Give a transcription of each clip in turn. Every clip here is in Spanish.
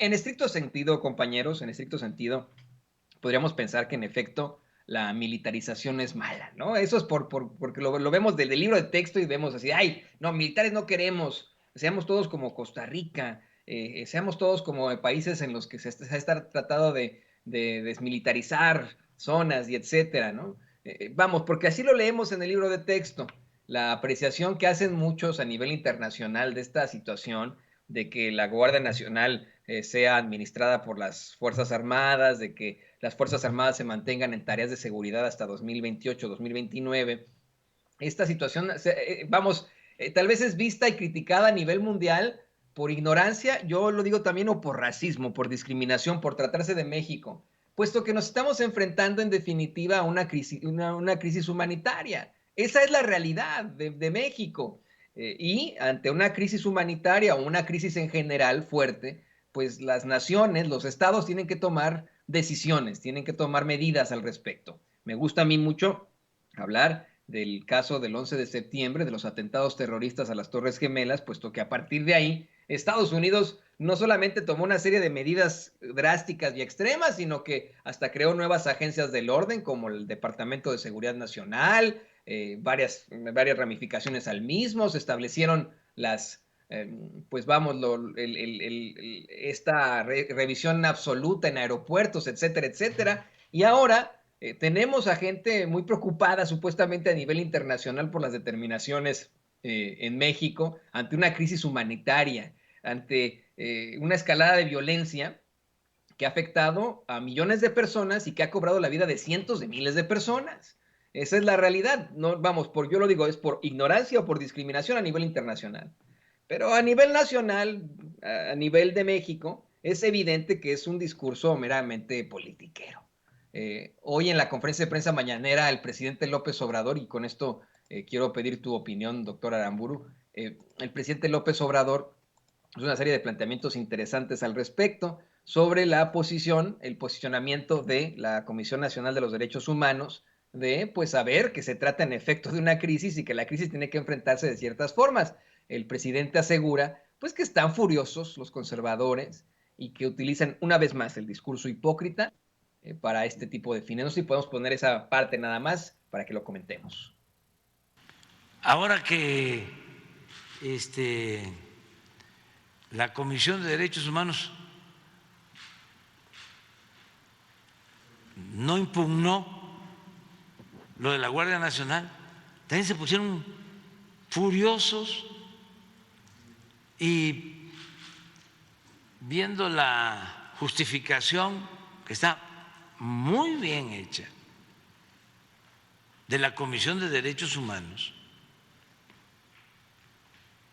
En estricto sentido, compañeros, en estricto sentido, podríamos pensar que en efecto la militarización es mala, ¿no? Eso es porque lo vemos del libro de texto y vemos así, ay, no, militares no queremos, seamos todos como Costa Rica, seamos todos como países en los que se está tratado de desmilitarizar zonas y etcétera, ¿no? Vamos, porque así lo leemos en el libro de texto. La apreciación que hacen muchos a nivel internacional de esta situación, de que la Guardia Nacional sea administrada por las Fuerzas Armadas, de que las Fuerzas Armadas se mantengan en tareas de seguridad hasta 2028, 2029. Esta situación, vamos, tal vez es vista y criticada a nivel mundial por ignorancia, yo lo digo también, o por racismo, por discriminación, por tratarse de México, puesto que nos estamos enfrentando en definitiva a una crisis humanitaria. Esa es la realidad de México. Y ante una crisis humanitaria o una crisis en general fuerte, pues las naciones, los estados tienen que tomar decisiones, tienen que tomar medidas al respecto. Me gusta a mí mucho hablar del caso del 11 de septiembre, de los atentados terroristas a las Torres Gemelas, puesto que a partir de ahí Estados Unidos no solamente tomó una serie de medidas drásticas y extremas, sino que hasta creó nuevas agencias del orden, como el Departamento de Seguridad Nacional, varias ramificaciones al mismo, se establecieron pues vamos, esta revisión absoluta en aeropuertos, etcétera, etcétera. Y ahora tenemos a gente muy preocupada supuestamente a nivel internacional por las determinaciones en México ante una crisis humanitaria, ante una escalada de violencia que ha afectado a millones de personas y que ha cobrado la vida de cientos de miles de personas. Esa es la realidad. No, vamos, yo lo digo, es por ignorancia o por discriminación a nivel internacional. Pero a nivel nacional, a nivel de México, es evidente que es un discurso meramente politiquero. Hoy en la conferencia de prensa mañanera, el presidente López Obrador, y con esto quiero pedir tu opinión, doctor Aramburu, el presidente López Obrador hizo una serie de planteamientos interesantes al respecto sobre la posición, el posicionamiento de la Comisión Nacional de los Derechos Humanos, de pues saber que se trata en efecto de una crisis y que la crisis tiene que enfrentarse de ciertas formas. El presidente asegura pues que están furiosos los conservadores y que utilizan una vez más el discurso hipócrita para este tipo de fines. No sé si podemos poner esa parte nada más para que lo comentemos. Ahora que la Comisión de Derechos Humanos no impugnó lo de la Guardia Nacional, también se pusieron furiosos y viendo la justificación que está muy bien hecha de la Comisión de Derechos Humanos,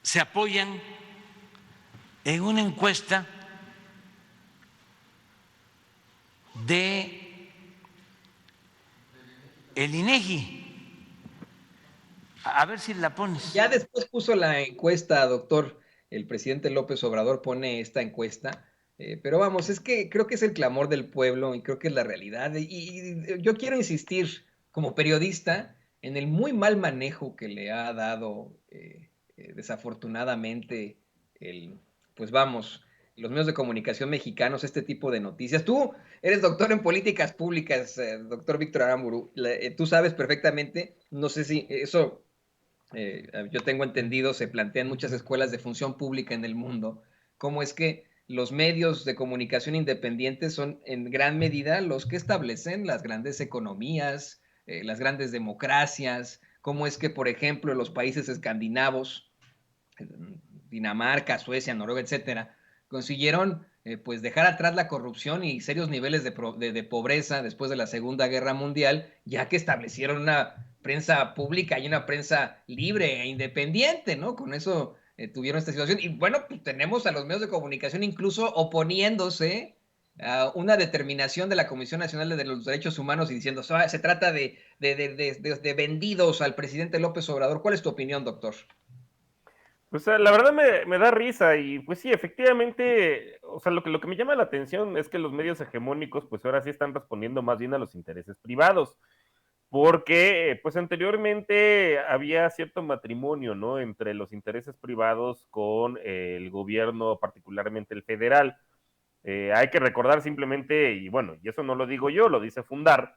se apoyan en una encuesta de el INEGI. A ver si la pones. Ya después puso la encuesta, doctor. El presidente López Obrador pone esta encuesta. Pero vamos, es que creo que es el clamor del pueblo y creo que es la realidad. Y yo quiero insistir como periodista en el muy mal manejo que le ha dado desafortunadamente pues vamos, los medios de comunicación mexicanos este tipo de noticias. Tú eres doctor en políticas públicas, doctor Víctor Aramburu. Tú sabes perfectamente, no sé si eso yo tengo entendido, se plantean muchas escuelas de función pública en el mundo, cómo es que los medios de comunicación independientes son en gran medida los que establecen las grandes economías, las grandes democracias, cómo es que, por ejemplo, en los países escandinavos, Dinamarca, Suecia, Noruega, etcétera, consiguieron pues dejar atrás la corrupción y serios niveles de pobreza después de la Segunda Guerra Mundial, ya que establecieron una prensa pública y una prensa libre e independiente, ¿no? Con eso tuvieron esta situación. Y bueno, pues tenemos a los medios de comunicación incluso oponiéndose a una determinación de la Comisión Nacional de los Derechos Humanos y diciendo, se trata de vendidos al presidente López Obrador. ¿Cuál es tu opinión, doctor? Pues la verdad me da risa y pues sí, efectivamente, o sea, lo que me llama la atención es que los medios hegemónicos pues ahora sí están respondiendo más bien a los intereses privados, porque pues anteriormente había cierto matrimonio, ¿no? Entre los intereses privados con el gobierno, particularmente el federal. Hay que recordar simplemente, y bueno, y eso no lo digo yo, lo dice Fundar,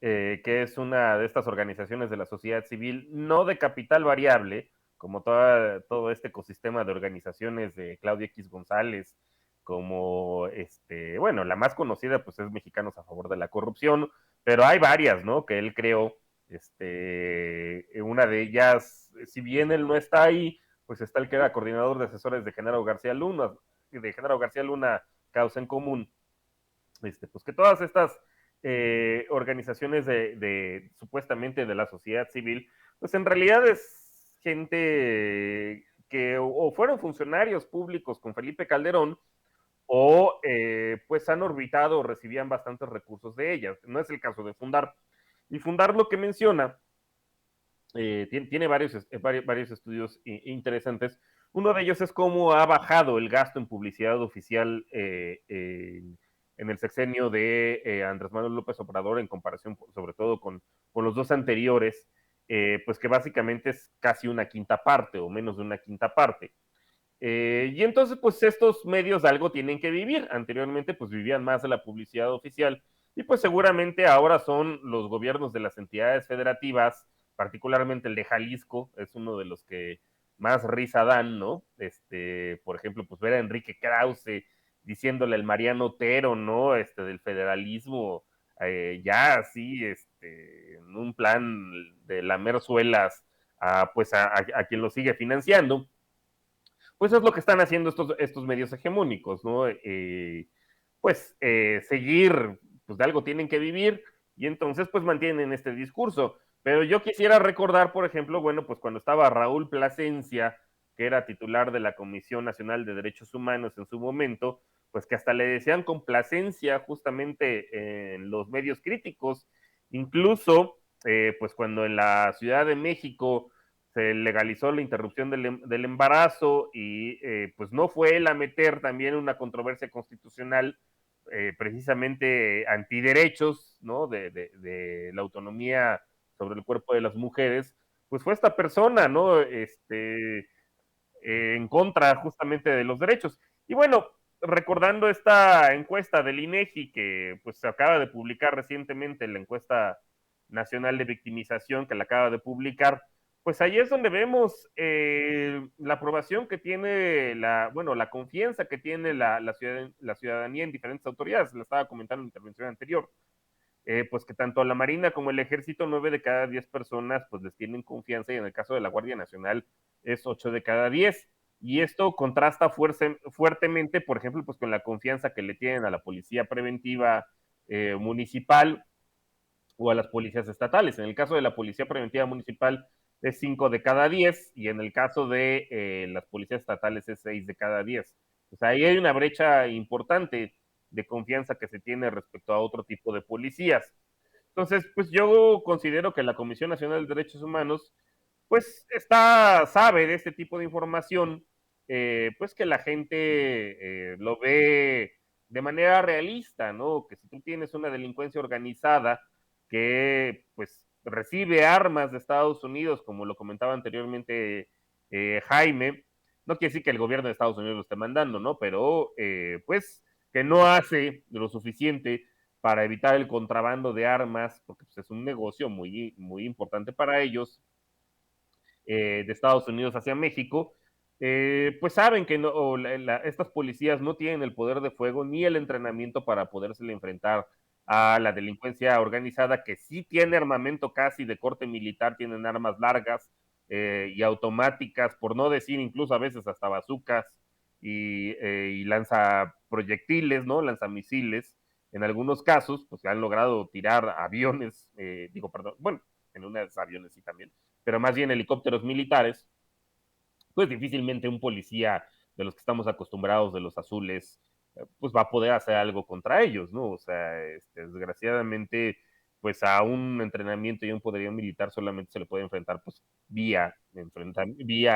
que es una de estas organizaciones de la sociedad civil, no de capital variable, como todo este ecosistema de organizaciones de Claudia X González, como, bueno, la más conocida pues es Mexicanos a Favor de la Corrupción, pero hay varias, ¿no? Que él creó, una de ellas, si bien él no está ahí, pues está el que era coordinador de asesores de Genaro García Luna, Causa en Común, pues que todas estas organizaciones supuestamente de la sociedad civil, pues en realidad es gente que o fueron funcionarios públicos con Felipe Calderón o pues han orbitado o recibían bastantes recursos de ellas. No es el caso de Fundar. Y Fundar lo que menciona, tiene varios estudios interesantes. Uno de ellos es cómo ha bajado el gasto en publicidad oficial en el sexenio de Andrés Manuel López Obrador en comparación sobre todo con los dos anteriores, pues que básicamente es casi una quinta parte o menos de una quinta parte. Y entonces, pues estos medios de algo tienen que vivir. Anteriormente, pues vivían más de la publicidad oficial y pues seguramente ahora son los gobiernos de las entidades federativas, particularmente el de Jalisco, es uno de los que más risa dan, ¿no? Por ejemplo, pues ver a Enrique Krause diciéndole al Mariano Otero, ¿no? Del federalismo, ya así, en un plan de lamer suelas pues a quien lo sigue financiando. Pues es lo que están haciendo estos medios hegemónicos, ¿no? Seguir, pues de algo tienen que vivir y entonces pues mantienen este discurso. Pero yo quisiera recordar, por ejemplo, bueno, pues cuando estaba Raúl Plasencia, que era titular de la Comisión Nacional de Derechos Humanos en su momento, pues que hasta le decían complacencia justamente en los medios críticos, incluso pues cuando en la Ciudad de México se legalizó la interrupción del embarazo y pues no fue él a meter también una controversia constitucional precisamente antiderechos, ¿no? De la autonomía sobre el cuerpo de las mujeres, pues fue esta persona, ¿no? En contra justamente de los derechos. Y bueno, recordando esta encuesta del INEGI que pues se acaba de publicar recientemente, la encuesta nacional de victimización que la acaba de publicar, pues ahí es donde vemos la aprobación que tiene la confianza que tiene la ciudadanía en diferentes autoridades. La estaba comentando en la intervención anterior. Pues que tanto la Marina como el Ejército, 9 de cada 10 personas, pues les tienen confianza, y en el caso de la Guardia Nacional es 8 de cada 10. Y esto contrasta fuertemente, por ejemplo, pues con la confianza que le tienen a la Policía Preventiva Municipal o a las policías estatales. En el caso de la Policía Preventiva Municipal es 5 de cada 10 y en el caso de las policías estatales es 6 de cada 10. O sea, ahí hay una brecha importante de confianza que se tiene respecto a otro tipo de policías. Entonces, pues yo considero que la Comisión Nacional de Derechos Humanos, pues sabe de este tipo de información, pues que la gente lo ve de manera realista, ¿no? Que si tú tienes una delincuencia organizada que pues recibe armas de Estados Unidos, como lo comentaba anteriormente Jaime, no quiere decir que el gobierno de Estados Unidos lo esté mandando, ¿no? Pero pues que no hace lo suficiente para evitar el contrabando de armas, porque pues, es un negocio muy, muy importante para ellos, de Estados Unidos hacia México, pues saben que no, estas policías no tienen el poder de fuego ni el entrenamiento para poderse enfrentar a la delincuencia organizada, que sí tiene armamento casi de corte militar, tienen armas largas y automáticas, por no decir incluso a veces hasta bazucas y lanzaproyectiles, ¿no? Lanzamisiles. En algunos casos, pues han logrado tirar aviones, bueno, en unos aviones sí también, pero más bien helicópteros militares, pues difícilmente un policía de los que estamos acostumbrados, de los azules, pues va a poder hacer algo contra ellos, ¿no? O sea, desgraciadamente, pues a un entrenamiento y a un poderío militar solamente se le puede enfrentar, pues, vía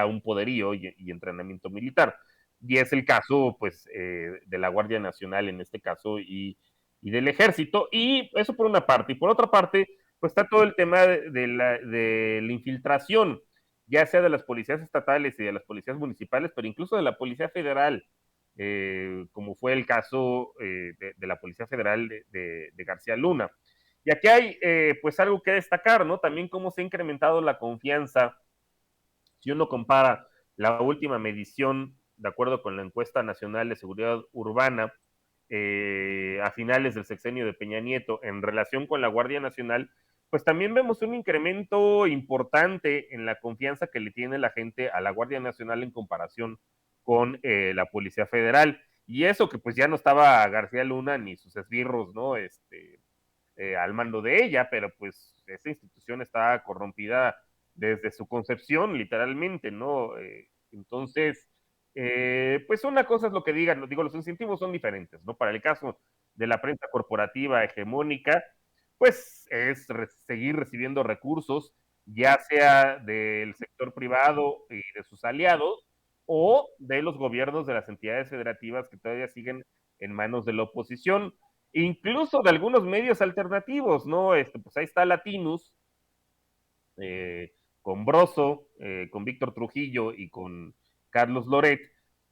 un poderío y entrenamiento militar. Y es el caso, pues, de la Guardia Nacional en este caso y del Ejército. Y eso por una parte. Y por otra parte, pues está todo el tema de la infiltración, ya sea de las policías estatales y de las policías municipales, pero incluso de la Policía Federal. como fue el caso de la Policía Federal de García Luna. Y aquí hay pues algo que destacar, ¿no? También cómo se ha incrementado la confianza. Si uno compara la última medición, de acuerdo con la encuesta nacional de seguridad urbana, a finales del sexenio de Peña Nieto, en relación con la Guardia Nacional, pues también vemos un incremento importante en la confianza que le tiene la gente a la Guardia Nacional en comparación con la Policía Federal. Y eso que pues ya no estaba García Luna ni sus esbirros, ¿no? Al mando de ella, pero pues esa institución está corrompida desde su concepción, literalmente, ¿no? Entonces, pues una cosa es lo que digan, digo, los incentivos son diferentes, ¿no? Para el caso de la prensa corporativa hegemónica, pues es seguir recibiendo recursos, ya sea del sector privado y de sus aliados, o de los gobiernos de las entidades federativas que todavía siguen en manos de la oposición, incluso de algunos medios alternativos, ¿no? Pues ahí está Latinus, con Broso, con Víctor Trujillo y con Carlos Loret,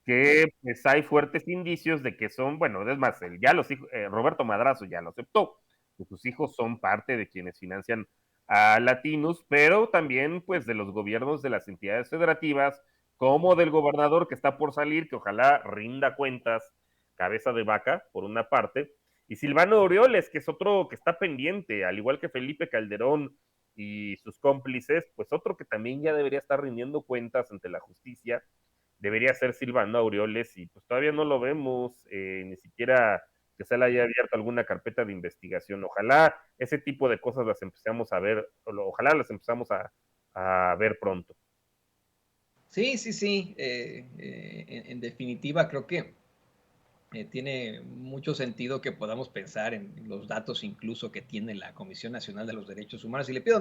que pues hay fuertes indicios de que son, bueno, es más, ya los hijos, Roberto Madrazo ya lo aceptó, que sus hijos son parte de quienes financian a Latinus, pero también pues de los gobiernos de las entidades federativas, como del gobernador que está por salir, que ojalá rinda cuentas, cabeza de vaca, por una parte, y Silvano Aureoles, que es otro que está pendiente, al igual que Felipe Calderón y sus cómplices, pues otro que también ya debería estar rindiendo cuentas ante la justicia, debería ser Silvano Aureoles, y pues todavía no lo vemos, ni siquiera que se le haya abierto alguna carpeta de investigación. Ojalá ese tipo de cosas las empezamos a ver, ojalá las empezamos a ver pronto. Sí, sí, sí. En definitiva, creo que tiene mucho sentido que podamos pensar en los datos incluso que tiene la Comisión Nacional de los Derechos Humanos. Y le pido